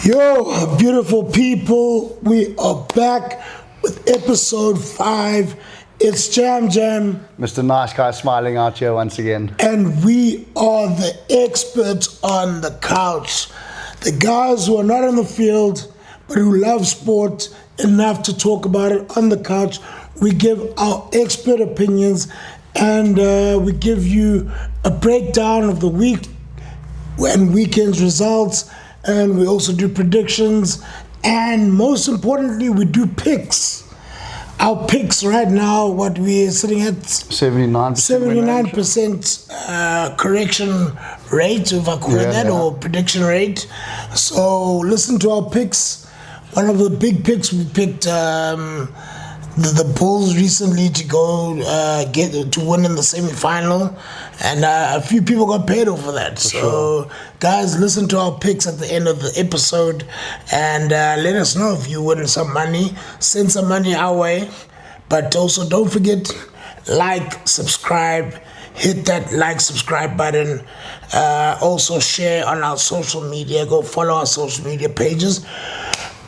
Yo, beautiful people, we are back with episode 5. It's Jam Jam. Mr. Nice Guy smiling out here once again. And we are the experts on the couch. The guys who are not on the field, but who love sport enough to talk about it on the couch. We give our expert opinions and we give you a breakdown of the week and weekend's results. And we also do predictions. And most importantly, we do picks. Our picks right now, what we're sitting at 79% correction rate, if I call it that, or prediction rate. So listen to our picks. One of the big picks we picked the Bulls recently to go get to win in the semi-final, and a few people got paid over that. So guys, listen to our picks at the end of the episode and let us know if you win some money. Send some money our way, but also don't forget, like, subscribe, hit that like, subscribe button. Also share on our social media. Go follow our social media pages.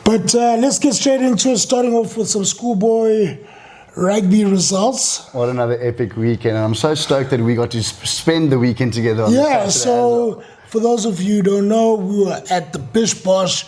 But let's get straight into it, starting off with some schoolboy rugby results. What another epic weekend. And I'm so stoked that we got to spend the weekend together on so for those of you who don't know, we were at the Bish Bosh,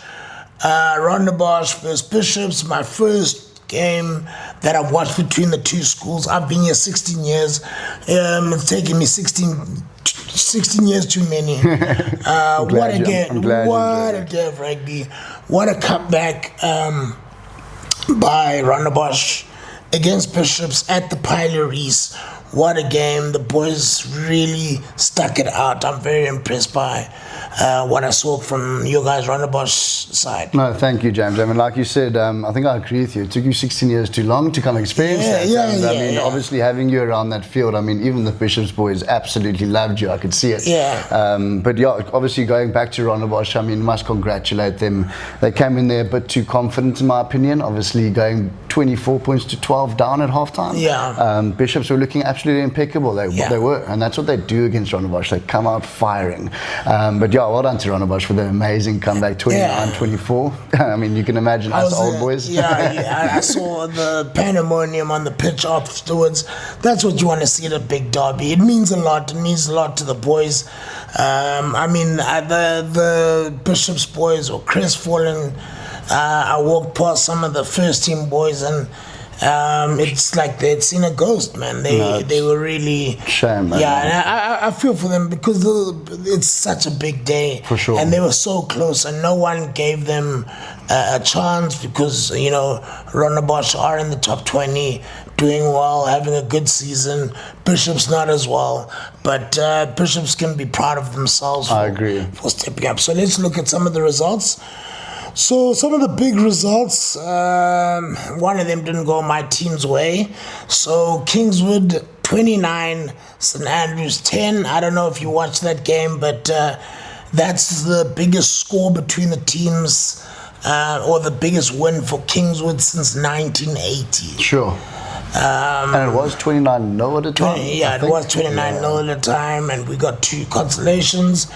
Rondebosch versus Bishops, my first game that I've watched between the two schools. I've been here 16 years. It's taken me 16 years too many. What a game. What a day of rugby. What a comeback by Rondebosch against Bishops at the rivalries. What a game. The boys really stuck it out. I'm very impressed by what I saw from you guys, Rondebosch side. No, thank you, James. I mean, like you said, I think I agree with you. It took you 16 years too long to come experience that. Obviously having you around that field, I mean, even the Bishops boys absolutely loved you. I could see it. But yeah, obviously going back to Rondebosch, I mean, must congratulate them. They came in there a bit too confident, in my opinion. Obviously going 24 points to 12 down at halftime. Bishops were looking absolutely impeccable. They were, and that's what they do against Rondebosch. They come out firing. But yeah, well done to Rondebosch for the amazing comeback, 29-24. I mean, you can imagine us old boys. I saw the pandemonium on the pitch afterwards. That's what you want to see at a big derby. It means a lot. It means a lot to the boys. I mean, the Bishops boys were crestfallen. I walked past some of the first team boys and it's like they'd seen a ghost, man. They were really shame, man. Yeah, and I feel for them because it's such a big day, for sure. And they were so close, and no one gave them a chance because Rondebosch are in the top 20, doing well, having a good season. Bishops not as well, but Bishops can be proud of themselves. I agree. For stepping up. So let's look at some of the results. So some of the big results, one of them didn't go my team's way. So Kingswood 29, St. Andrews 10. I don't know if you watched that game, but that's the biggest score between the teams, or the biggest win for Kingswood since 1980. Sure. And it was 29-0 at a time? It was 29-0 at a time, and we got 2 consolations.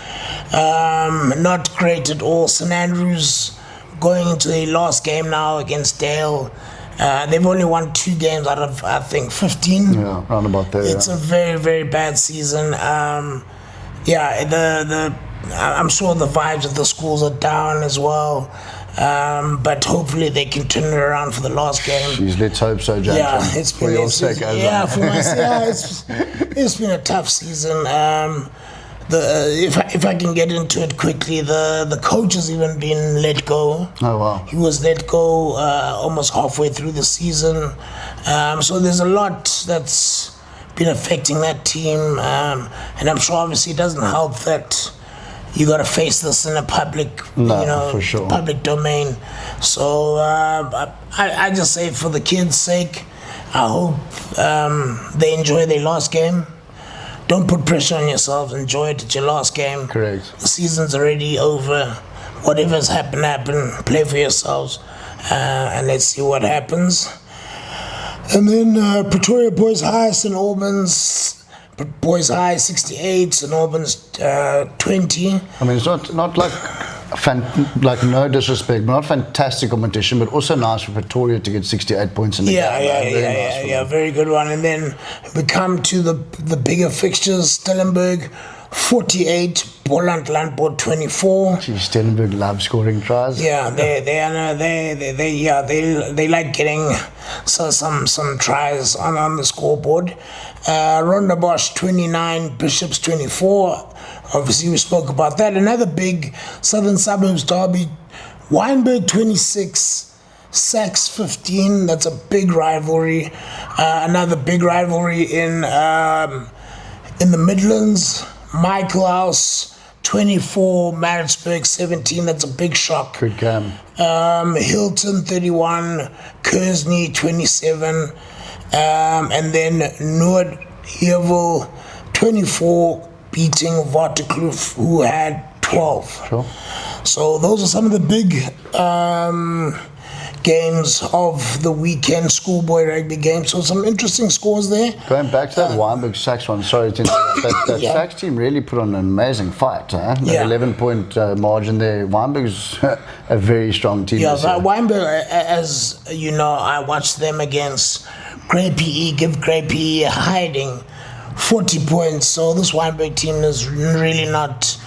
Not great at all. St. Andrews going into the last game now against Dale. They've only won 2 games out of, I think, 15. Yeah, round about there. It's a very, very bad season. I'm sure the vibes of the schools are down as well. But hopefully they can turn it around for the last game. Jeez, let's hope so, Jack. Yeah, it's been for your sake. It's been a tough season. If I can get into it quickly, the coach has even been let go. Oh wow! He was let go almost halfway through the season. So there's a lot that's been affecting that team, and I'm sure obviously it doesn't help that you got to face this in a public, for sure. Public domain. So I just say, for the kids' sake, I hope they enjoy their last game. Don't put pressure on yourselves. Enjoy it. It's your last game. Correct. The season's already over. Whatever's happened. Play for yourselves, and let's see what happens. And then Pretoria Boys High, St. Albans Boys High 68, St. Albans 20. I mean, it's not like like no disrespect, but not fantastic competition, but also nice for Pretoria to get 68 points in the game. Yeah, very good one. And then we come to the bigger fixtures. Stellenberg 48, Boland Landport 24. Gee, Stellenberg love scoring tries. Yeah, they like getting some tries on the scoreboard. Rondebosch 29, Bishops 24. Obviously, we spoke about that. Another big Southern Suburbs derby, Wynberg 26, Sachs 15. That's a big rivalry. Another big rivalry in the Midlands, Michael House 24, Maritzburg 17. That's a big shock. Good game. Hilton 31, Kersney 27, and then Noordheuvel 24. Beating Waterkloof, who had 12. Sure. So those are some of the big games of the weekend, schoolboy rugby games. So some interesting scores there. Going back to that Wynberg Sachs one, sorry to interrupt. That Sachs team really put on an amazing fight. That 11-point margin there. Wynberg's a very strong team. Yeah, Wynberg, as you know, I watched them against Grey PE, give Grey PE a hiding. 40 points, so this Wynberg team is really not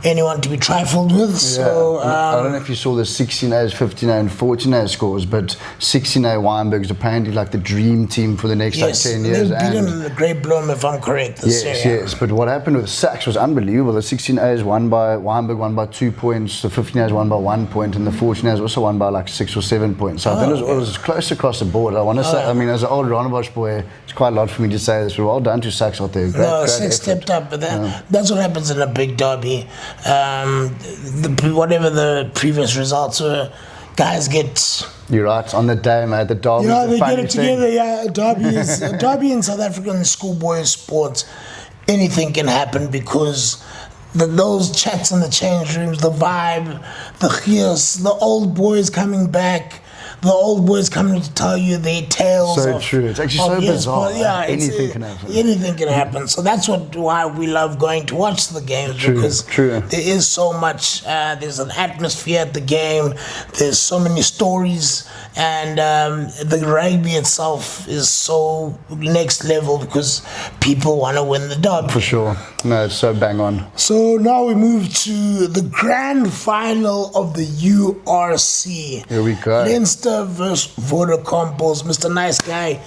anyone to be trifled with. So I don't know if you saw the 16As, 15A and 14A scores, but 16A Wynberg's apparently like the dream team for the next 10 years. They've beaten the Great Bloom, if I'm correct. Yes, but what happened with Sachs was unbelievable. The 16As won by Wynberg won by 2 points, the 15As won by 1 point, and the 14As also won by like 6 or 7 points. So I think it was close across the board. I want to say, I mean, as an old Rondebosch boy, it's quite a lot for me to say this, but well done to Sachs out there. Great Sachs stepped up, but that's what happens in a big derby. Whatever the previous results were, guys get... You're right, on the day, mate, the derby. Yeah, they get it together. Yeah, derby in South African schoolboy sports, anything can happen because those chats in the change rooms, the vibe, the gears, the old boys coming back, the old boys coming to tell you their tales. So true. It's actually so bizarre. Yeah, anything can happen. Anything can happen. So that's why we love going to watch the games, because there is so much. There's an atmosphere at the game. There's so many stories, and the rugby itself is so next level because people want to win the derby. For sure. No, it's so bang on. So now we move to the grand final of the URC. Here we go. Leinster versus Vodacom Bulls. Mr. Nice Guy,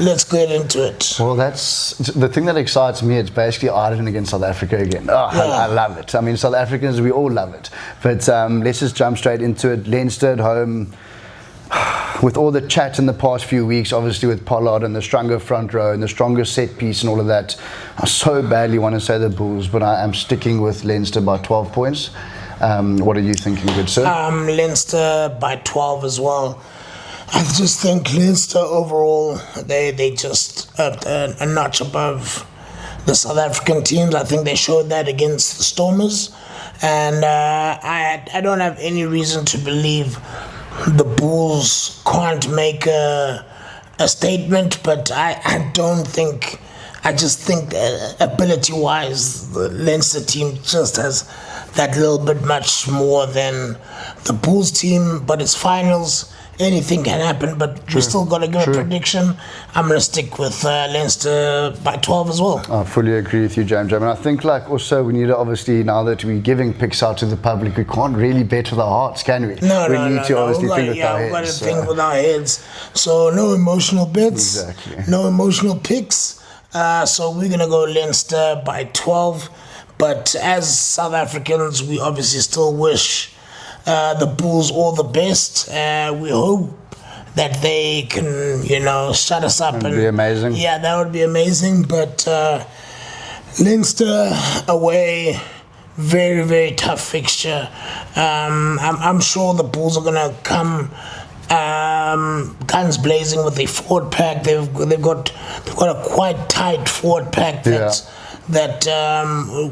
let's get into it. Well, that's the thing that excites me. It's basically Ireland against South Africa again. I love it. I mean, South Africans, we all love it. But let's just jump straight into it. Leinster at home. With all the chat in the past few weeks, obviously with Pollard and the stronger front row and the stronger set piece and all of that, I so badly want to say the Bulls, but I am sticking with Leinster by 12 points. What are you thinking, good sir? Leinster by 12 as well. I just think Leinster overall, they just a notch above the South African teams. I think they showed that against the Stormers, and I don't have any reason to believe the Bulls can't make a statement, but I don't think. I just think ability-wise, the Leinster team just has that little bit much more than the Bulls team. But it's finals. Anything can happen, but we still got to give a prediction. I'm going to stick with Leinster by 12 as well. I fully agree with you, James. I mean, I think like also we need to obviously, now that we're giving picks out to the public, we can't really bet with our hearts, can we? We need to obviously think with our heads. We've got to think with our heads. So no emotional bets, no emotional picks. So we're going to go Leinster by 12. But as South Africans, we obviously still wish the Bulls all the best. We hope that they can, shut us up. That'd be amazing. Yeah, that would be amazing. But Leinster away, very, very tough fixture. I'm sure the Bulls are going to come guns blazing with their forward pack. They've got a quite tight forward pack that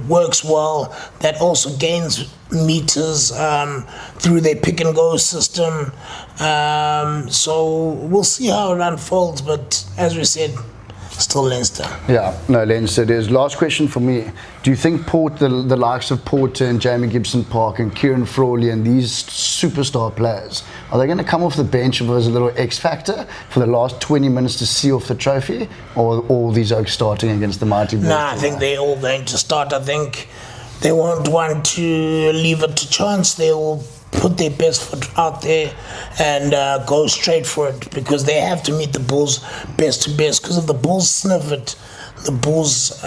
works well, that also gains meters through their pick and go system. So we'll see how it unfolds, but as we said, still Leinster. Yeah, no, Leinster it is. Last question for me. Do you think the likes of Porter and Jamie Gibson-Park and Kieran Frawley and these superstar players, are they going to come off the bench as a little X factor for the last 20 minutes to see off the trophy? Or all these oaks starting against the mighty Bulls? I think they're all going to start. I think they won't want to leave it to chance. They will put their best foot out there and go straight for it, because they have to meet the Bulls best to best. Because if the Bulls sniff it, the Bulls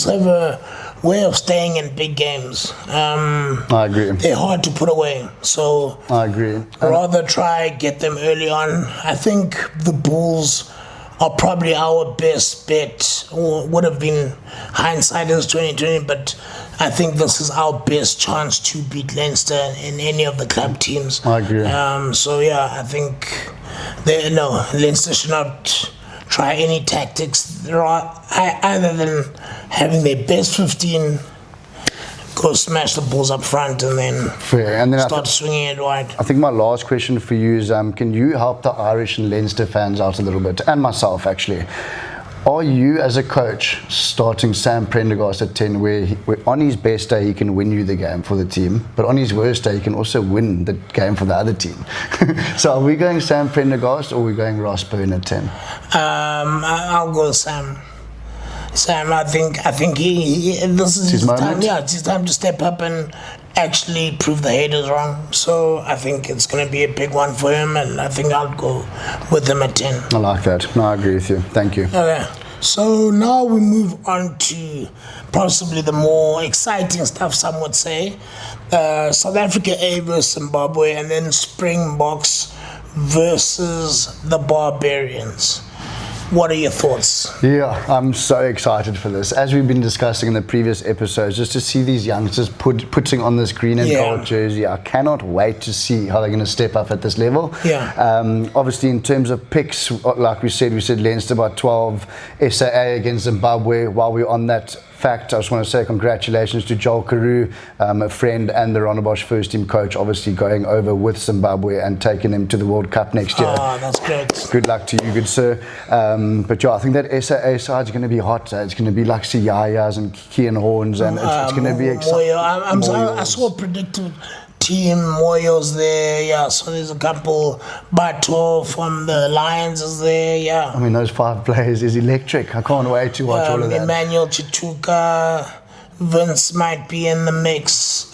have a way of staying in big games. I agree. They're hard to put away. So I agree. Rather try get them early on. I think the Bulls are probably our best bet, or would have been, hindsight is 2020, but I think this is our best chance to beat Leinster in any of the club teams. I agree. I think Leinster should not try any tactics other than having their best 15, go smash the Bulls up front, and then start swinging it wide. I think my last question for you is, can you help the Irish and Leinster fans out a little bit, and myself actually? Are you, as a coach, starting Sam Prendergast at 10, where on his best day he can win you the game for the team, but on his worst day he can also win the game for the other team? So are we going Sam Prendergast, or are we going Ross Byrne at 10? I'll go Sam. Sam, I think this is his time. Yeah, it's his time to step up and actually prove the haters wrong. So I think it's going to be a big one for him, and I think I'll go with him at 10. I like that. No, I agree with you. Thank you. Okay. So now we move on to possibly the more exciting stuff, some would say. South Africa A versus Zimbabwe, and then Springboks versus the Barbarians. What are your thoughts? Yeah, I'm so excited for this. As we've been discussing in the previous episodes, just to see these youngsters putting on this green and gold jersey, I cannot wait to see how they're going to step up at this level. Yeah. Obviously, in terms of picks, like we said Leinster by 12, SAA against Zimbabwe. While we're on that fact, I just want to say congratulations to Joel Carew, a friend and the Rondebosch first team coach, obviously going over with Zimbabwe and taking them to the World Cup next year. Oh, that's great. Good luck to you, good sir. But yeah, I think that SAA side is going to be hot. It's going to be like Siyayas and Kian Horns, and it's going to be exciting. I saw a predictive team. Moyo's there, so there's a couple. Bato from the Lions is there, I mean, those 5 players is electric. I can't wait to watch all of that. Emmanuel Chituka, Vince might be in the mix.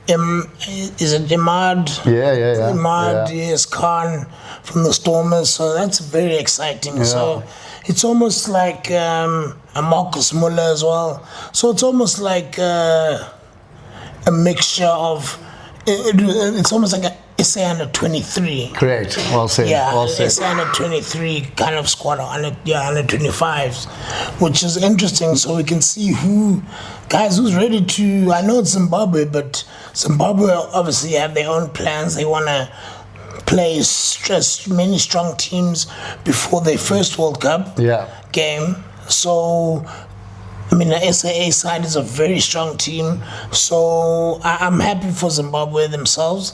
Is it Imad? Yeah. Imad, yes, Khan from the Stormers. So that's very exciting. Yeah. So it's almost like a Marcus Muller as well. So it's almost like a mixture of, it's almost like a SA under 23. Correct. Well said. Yeah, well said. SA under 23 kind of squad, under 25s, which is interesting. So we can see who's ready to. I know it's Zimbabwe, but Zimbabwe obviously have their own plans. They want to play many strong teams before their first World Cup game. So, I mean, the SAA side is a very strong team. So I'm happy for Zimbabwe themselves.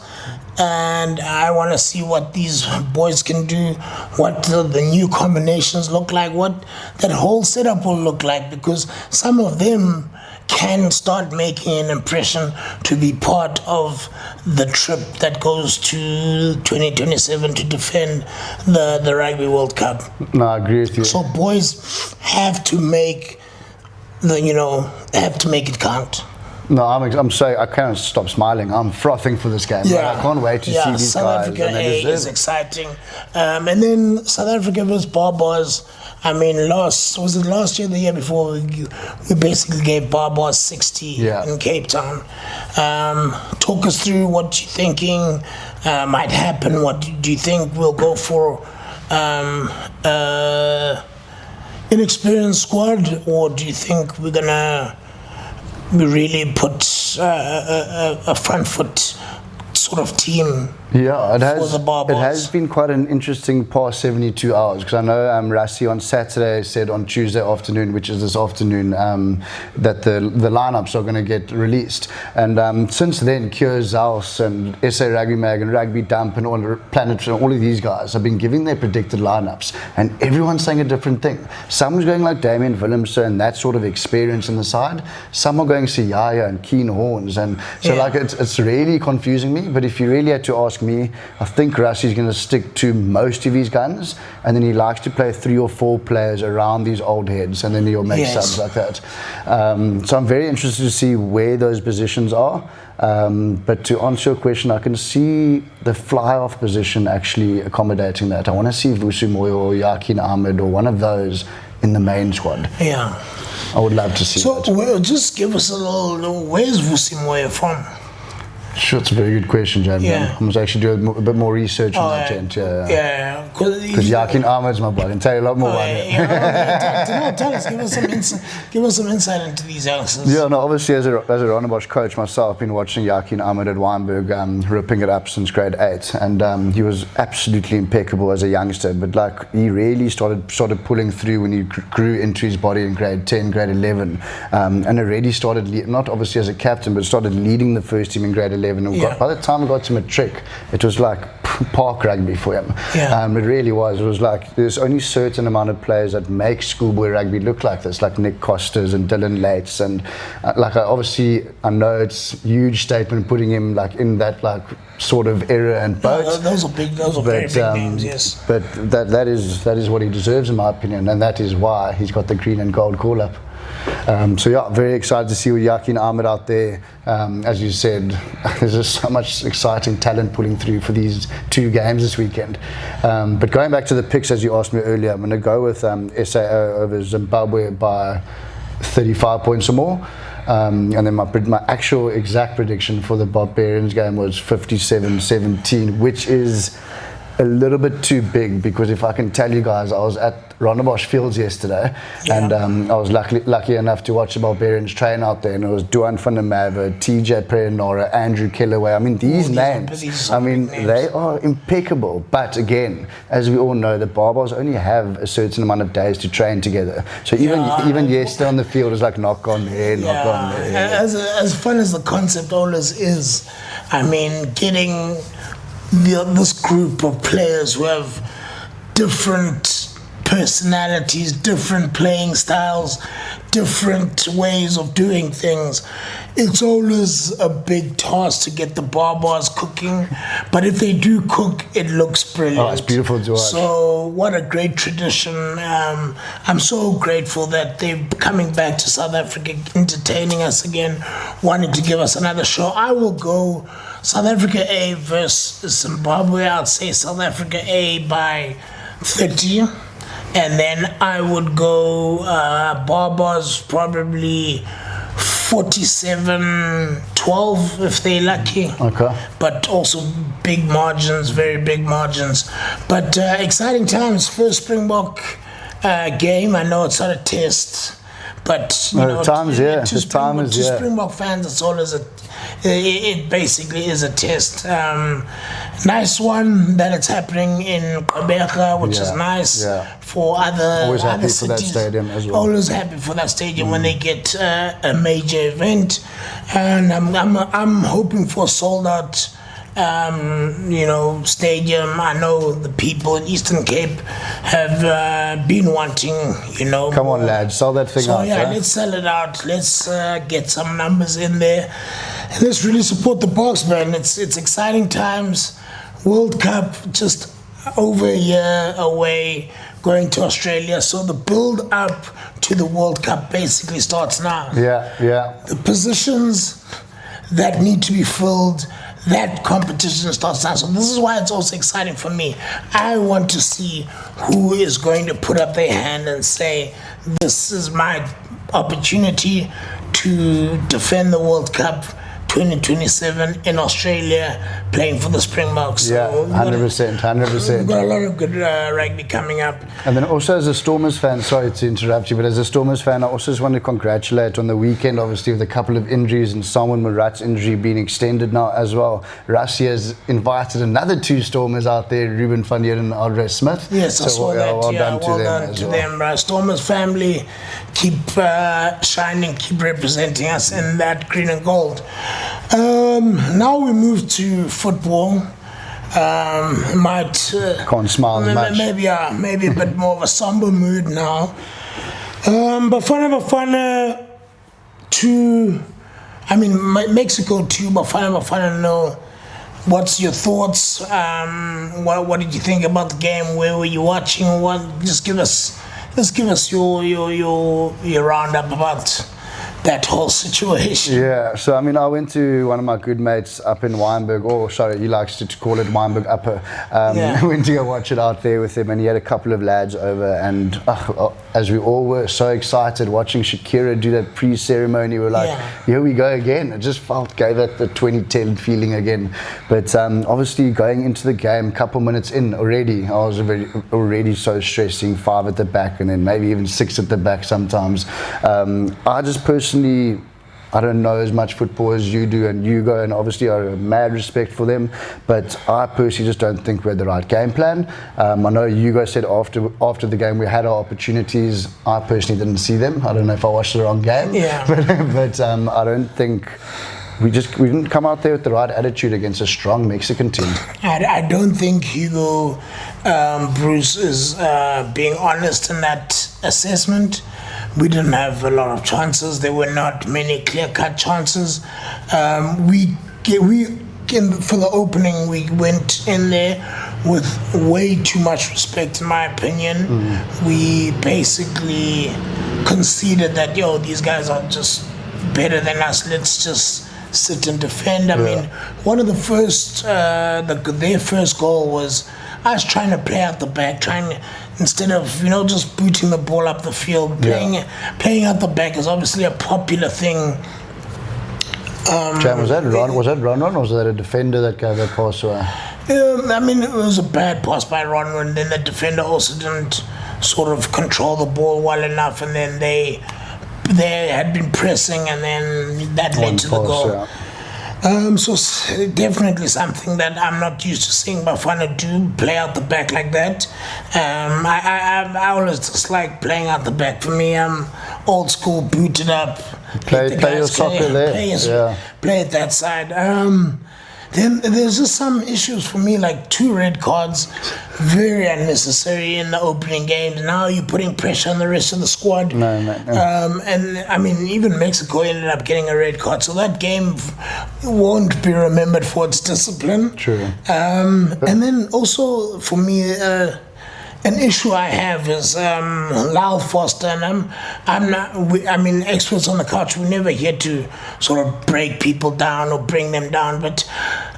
And I want to see what these boys can do, what the new combinations look like, what that whole setup will look like, because some of them can start making an impression to be part of the trip that goes to 2027 to defend the Rugby World Cup. No, I agree with you. So boys have to make it count. No, I'm sorry, I can't stop smiling. I'm frothing for this game. Yeah. I can't wait to see these South guys. Africa is exciting. And then South Africa versus Barbars. I mean, last year, the year before, we basically gave Barbars 60 in Cape Town. Talk us through what you're thinking might happen. What do you think we'll go for? Inexperienced squad, or do you think we're gonna really put a front foot sort of team. Yeah, it It has been quite an interesting past 72 hours, because I know Rassie on Saturday said on Tuesday afternoon, which is this afternoon, that the lineups are going to get released. And since then, Kjør Zaus and SA Rugby Mag and Rugby Dump and all Planet and all of these guys have been giving their predicted lineups, and everyone's saying a different thing. Someone's going like Damien Willemse and that sort of experience in the side. Some are going Siyaya and Keen Horns, and so like it's really confusing me. But if you really had to ask me, I think Rassie's going to stick to most of his guns, and then he likes to play 3 or 4 players around these old heads, and then he'll make subs like that. So I'm very interested to see where those positions are. But to answer your question, I can see the fly-off position actually accommodating that. I want to see Vusi Moyo or Yakin Ahmed or one of those in the main squad. Yeah. I would love to see that. So just give us a little, where's Vusi Moyo from? Sure, it's a very good question, Jan. I must actually do a bit more research on that, gent. Yeah. Because Yakin Ahmed's my boy. I can tell you a lot more about him. Tell us, give us some insight into these youngsters. Yeah, no, obviously as a Rondebosch coach myself, I've been watching Yakin Ahmed at Weinberg, ripping it up since grade 8, and he was absolutely impeccable as a youngster. But like he really started pulling through when he grew into his body in grade 10, grade 11, and already started not obviously as a captain, but started leading the first team in grade 11. And by the time we got to matric, it was like park rugby for him. It really was. It was like there's only a certain amount of players that make schoolboy rugby look like this, like Nick Costas and Dylan Lates, and I know it's a huge statement putting him like in that like sort of era and boat. Those are very big names, yes. But that is what he deserves, in my opinion, and that is why he's got the green and gold call up. So yeah, very excited to see Yakin Ahmed out there. As you said, there's just so much exciting talent pulling through for these 2 games this weekend. But going back to the picks, as you asked me earlier, I'm going to go with SAO over Zimbabwe by 35 points or more. And then my actual exact prediction for the Barbarians game was 57-17, which is a little bit too big, because if I can tell you guys, I was at Rondebosch Fields yesterday, and I was lucky enough to watch the Barbarians train out there, and it was Duan van der Merwe, TJ Preyanora, Andrew Kellaway. I mean, these names, they are impeccable. But again, as we all know, the Barbars only have a certain amount of days to train together. So even yesterday on the field, it was like knock on there, knock on there. As fun as the concept always is, I mean, getting this group of players who have different personalities, different playing styles, different ways of doing things. It's always a big task to get the Barbars cooking, but if they do cook, it looks brilliant. Oh, it's beautiful to watch. So what a great tradition. I'm so grateful that they're coming back to South Africa, entertaining us again, wanting to give us another show. I will go South Africa A versus Zimbabwe. I'd say South Africa A by 30. And then I would go Barbars probably 47-12 if they're lucky. Okay. But also big margins, very big margins. But exciting times. First Springbok game. I know it's not a test, but to Springbok fans, it's always it basically is a test. Nice one that it's happening in Gqeberha, which is nice for other Always happy cities. for that stadium as well. Always happy for that stadium when they get a major event, and I'm hoping for a sold out stadium. I know the people in Eastern Cape have been wanting, Come on, lads, sell that thing out. So let's sell it out. Let's get some numbers in there. And let's really support the Boks, man. It's exciting times. World Cup just over a year away, going to Australia. So the build up to the World Cup basically starts now. Yeah. The positions that need to be filled, that competition starts now. So this is why it's also exciting for me. I want to see who is going to put up their hand and say, this is my opportunity to defend the World Cup 2027 in Australia playing for the Springboks. So yeah, 100%. We've got a lot of good rugby coming up. And then also as a Stormers fan, sorry to interrupt you, but as a Stormers fan, I also just want to congratulate on the weekend, obviously, with a couple of injuries and Simon Murat's injury being extended now as well. Rassie has invited another 2 Stormers out there, Ruben van Heerden and Andre Smith. Yes, I saw that. Well done to them. Stormers family, keep shining, keep representing us in that green and gold. Now we move to football. Can't smile much. Maybe a bit more of a somber mood now. Bafana Mexico too. Bafana know. What's your thoughts? What did you think about the game? Where were you watching? Just give us your roundup about that whole situation. Yeah, so I went to one of my good mates up in Wynberg, he likes to call it Wynberg Upper. Went to go watch it out there with him, and he had a couple of lads over, and as we all were so excited watching Shakira do that pre-ceremony, we're like, here we go again. It just gave it the 2010 feeling again. But obviously going into the game, a couple minutes in already, I was already so stressed, seeing 5 at the back and then maybe even 6 at the back sometimes. I just personally, I don't know as much football as you do and Hugo, and obviously I have a mad respect for them, but I personally just don't think we had the right game plan. I know Hugo said after the game we had our opportunities. I personally didn't see them. I don't know if I watched the wrong game, but I don't think we didn't come out there with the right attitude against a strong Mexican team. I don't think Hugo Bruce is being honest in that assessment. We didn't have a lot of chances. There were not many clear-cut chances. For the opening, we went in there with way too much respect, in my opinion. We basically conceded that, these guys are just better than us. Let's just sit and defend. I mean, one of the first, their first goal was us trying to play out the back, instead of just booting the ball up the field. Playing out the back is obviously a popular thing. Jam, was that Ron, or was that a defender that gave that pass away? It was a bad pass by Ron, and then the defender also didn't sort of control the ball well enough, and then they had been pressing, and then that led to the goal. So definitely something that I'm not used to seeing Bafana do, play out the back like that. I always just like playing out the back. For me, I'm old school, booted up. Play your soccer there. Play at that side. Then there's just some issues for me, like 2 red cards, very unnecessary in the opening games. Now you're putting pressure on the rest of the squad. No. And even Mexico ended up getting a red card, so that game won't be remembered for its discipline. True. And then also for me, an issue I have is Lyle Foster, and I'm not. Experts on the couch, we're never here to sort of break people down or bring them down. But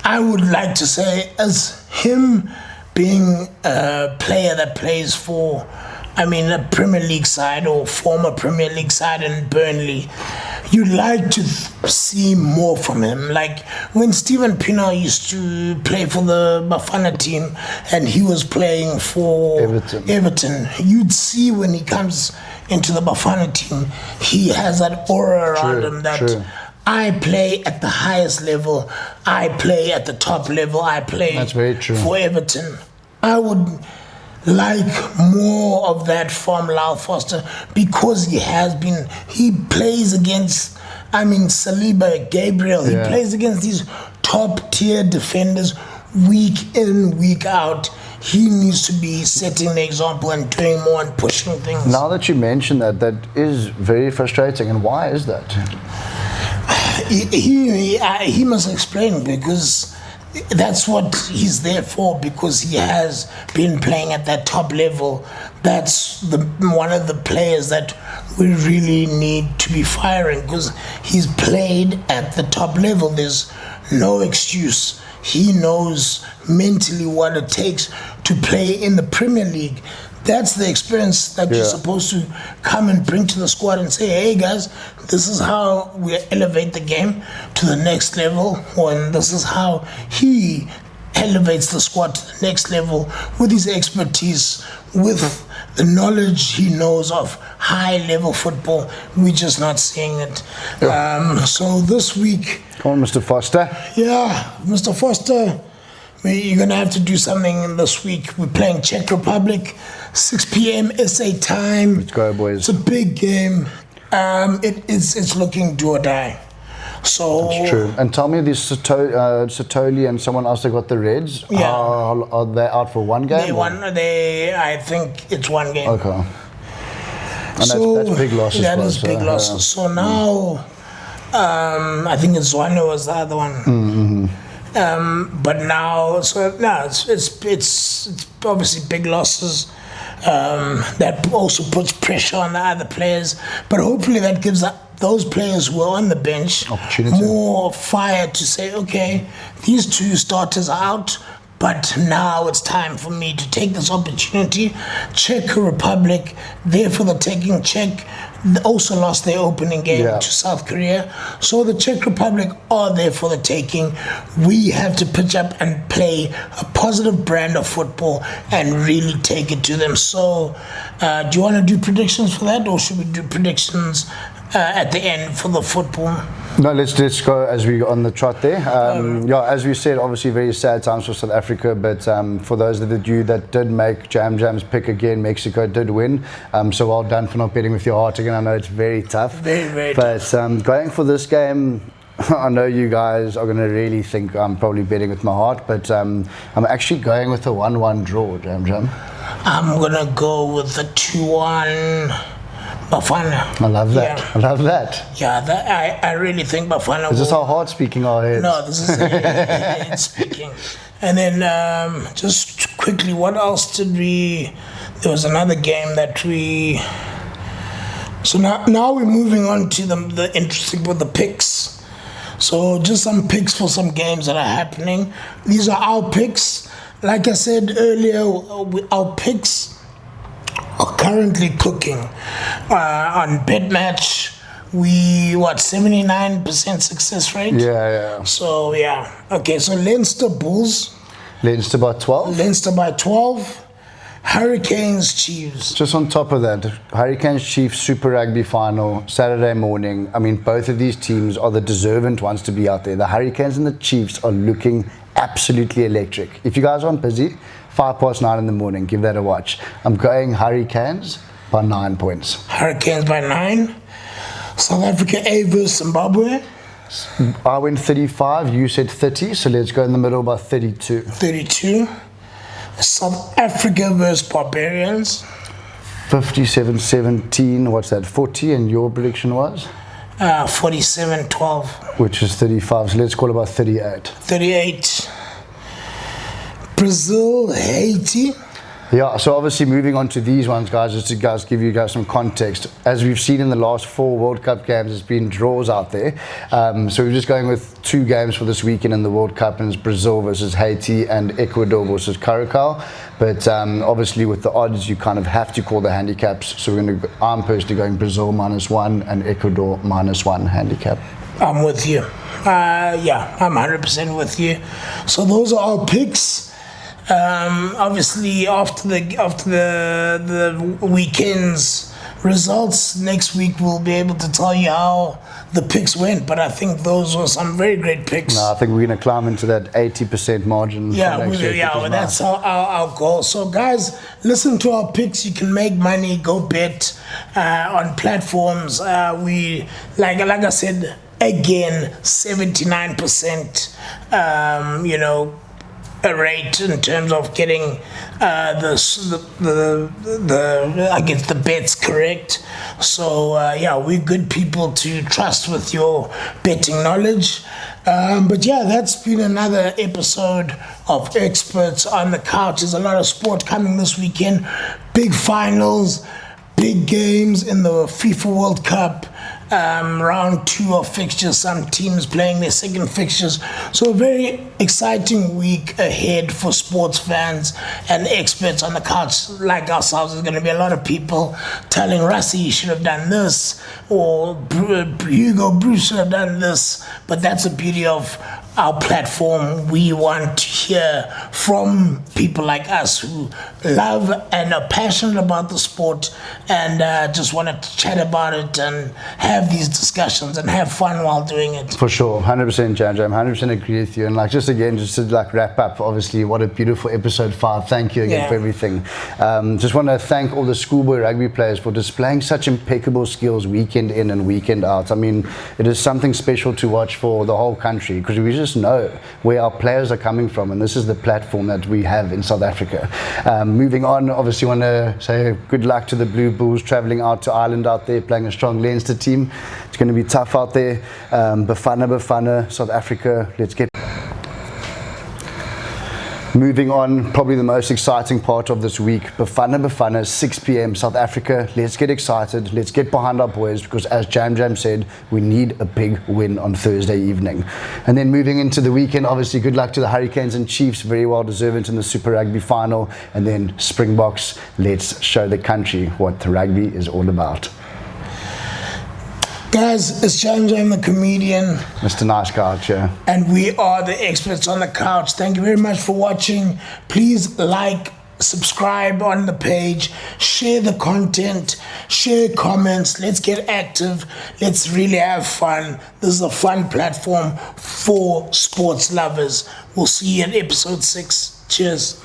I would like to say, as him being a player that plays for, a Premier League side or former Premier League side in Burnley, you'd like to see more from him. Like when Steven Pienaar used to play for the Bafana team and he was playing for Everton, you'd see when he comes into the Bafana team, he has that aura around him that I play at the highest level, I play at the top level, I play That's very true. for Everton. I would like more of that from Lyle Foster, because he plays against, Saliba, Gabriel, he plays against these top tier defenders week in, week out. He needs to be setting the example and doing more and pushing things. Now that you mention that is very frustrating. And why is that? He must explain, because that's what he's there for, because he has been playing at that top level. That's one of the players that we really need to be firing, because he's played at the top level. There's no excuse. He knows mentally what it takes to play in the Premier League. that's the experience that you're supposed to come and bring to the squad and say, hey guys, this is how we elevate the game to the next level, and this is how he elevates the squad to the next level with his expertise, with the knowledge he knows of high-level football. We're just not seeing it. So this week... Come on, Mr. Foster. Yeah, Mr. Foster, you're going to have to do something this week. We're playing Czech Republic, 6 p.m. SA time. Let's go, boys. It's a big game. It's looking do or die. So that's true. And tell me, this Satoli and someone else that got the Reds, are they out for one game? I think it's one game. Okay. And so, that's big losses. That is big losses. So now, I think it's Zwane was the other one. Mm-hmm. But now, it's obviously big losses. That also puts pressure on the other players. But hopefully that gives those players who are on the bench more fire to say, okay, these two starters are out, but now it's time for me to take this opportunity. Czech Republic, there for the taking. Czech also lost their opening game to South Korea. So the Czech Republic are there for the taking. We have to pitch up and play a positive brand of football and really take it to them. So do you want to do predictions for that, or should we do predictions at the end for the football? No, let's go as we on the trot there. As we said, obviously very sad times for South Africa, but for those of you that did make Jam's pick again, Mexico did win. So well done for not betting with your heart again. I know it's very tough. Very, very tough. But going for this game, I know you guys are going to really think I'm probably betting with my heart, but I'm actually going with a 1-1 draw, Jam. I'm going to go with the 2-1. Bafana. I love that. Yeah. I love that. Yeah, I really think Bafana Is this our heart speaking our heads? No, this is head speaking. And then just quickly, what else did we... There was another game that we... So now we're moving on to the interesting with the picks. So just some picks for some games that are happening. These are our picks. Like I said earlier, our picks are currently cooking. On BetMatch, we 79% success rate? Yeah. So okay, so Leinster Bulls. Leinster by 12? Leinster by 12. Hurricanes Chiefs. Just on top of that, Hurricanes Chiefs Super Rugby final, Saturday morning. I mean, both of these teams are the deserving ones to be out there. The Hurricanes and the Chiefs are looking absolutely electric. If you guys aren't busy, 9:05 in the morning, give that a watch. I'm going Hurricanes by 9 points. Hurricanes by 9. South Africa A versus Zimbabwe. I went 35, you said 30, so let's go in the middle by 32. 32. South Africa versus Barbarians. 57-17, what's that, 40, and your prediction was? 47-12. Which is 35, so let's call it about 38. 38. Brazil, Haiti. Yeah, so obviously moving on to these ones, guys, just to give you guys some context. As we've seen in the last 4 World Cup games, there's been draws out there. So we're just going with 2 games for this weekend in the World Cup, and it's Brazil versus Haiti and Ecuador versus Curacao. But obviously with the odds, you kind of have to call the handicaps. So I'm personally going Brazil -1 and Ecuador -1 handicap. I'm with you. I'm 100% with you. So those are our picks. Obviously, after the weekend's results, next week we'll be able to tell you how the picks went. But I think those were some very great picks. No, I think we're going to climb into that 80% margin. That's our goal. So, guys, listen to our picks. You can make money. Go bet on platforms. We like I said again, 79%. A rate in terms of getting the bets correct. So we're good people to trust with your betting knowledge. But that's been another episode of Experts on the Couch. There's a lot of sport coming this weekend. Big finals, big games in the FIFA World Cup. round 2 of fixtures, some teams playing their second fixtures. So a very exciting week ahead for sports fans and experts on the couch like ourselves. There's going to be a lot of people telling Rassie you should have done this, or Hugo Bruce should have done this. But that's the beauty of our platform. We want to hear from people like us who love and are passionate about the sport and just want to chat about it and have these discussions and have fun while doing it. For sure, 100% Janja, I'm 100% agree with you. And like, just to like wrap up, obviously what a beautiful episode 5. Thank you again for everything. Just want to thank all the schoolboy rugby players for displaying such impeccable skills weekend in and weekend out. I mean, it is something special to watch for the whole country, because we just know where our players are coming from, and this is the platform that we have in South Africa. Moving on, obviously want to say good luck to the Blue Bulls travelling out to Ireland out there, playing a strong Leinster team. It's going to be tough out there. Bafana, South Africa, let's get... Moving on, probably the most exciting part of this week, Bafana, 6 p.m. South Africa. Let's get excited. Let's get behind our boys, because as Jam said, we need a big win on Thursday evening. And then moving into the weekend, obviously good luck to the Hurricanes and Chiefs, very well deserved in the Super Rugby final. And then Springboks, let's show the country what the rugby is all about. Guys, it's Jam the comedian. Mr. Nice Couch, yeah. And we are the experts on the couch. Thank you very much for watching. Please like, subscribe on the page, share the content, share comments. Let's get active. Let's really have fun. This is a fun platform for sports lovers. We'll see you in episode 6. Cheers.